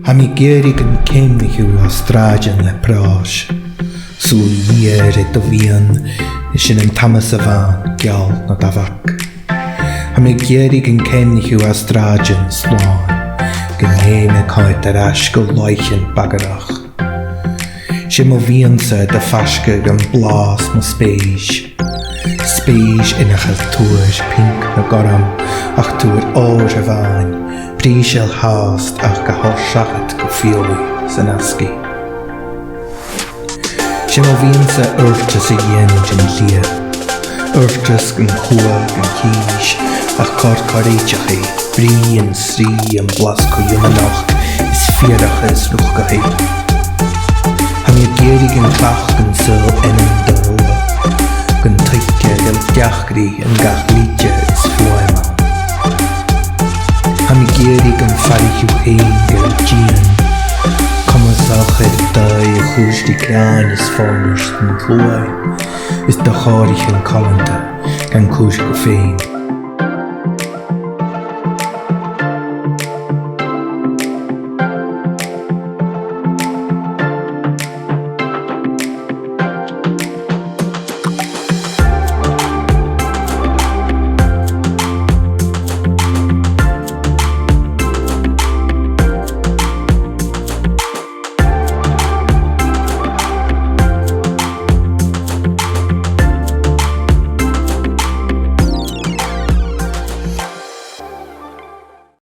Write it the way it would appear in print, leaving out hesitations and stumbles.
Ha mi gérig an céimniú á stráidean le práis. Súl níir do bhíon is sin an tamas a bhain geall na davach. Ha mi gérig an céimniú á stráidean sláin, gan héime cáit ar as go leichen bagarach. Sin mo bhíonsa de fasca gan blás mo spéis. Spéis inachal túir pink na goram ach túir áir a bhain, prísel háast ach go hársachat go fiolaí san asci. Sin mo bhíonsa urtas a dhéanamh in lia, urtas gan chua gan cíis ach cór-córéiteach é, brí an srí an blas go diomanach is fiarach is luch go hé. Ha mi gérig an clach gan sil inan do roa, gan tuice gan deachgrí an gach líte is fuaima. Ha mi gérig an farichú éin gan dían, Comas alchid dau a chús di grán is fórners an hlói, is do chárich an colanta gan chús go féin.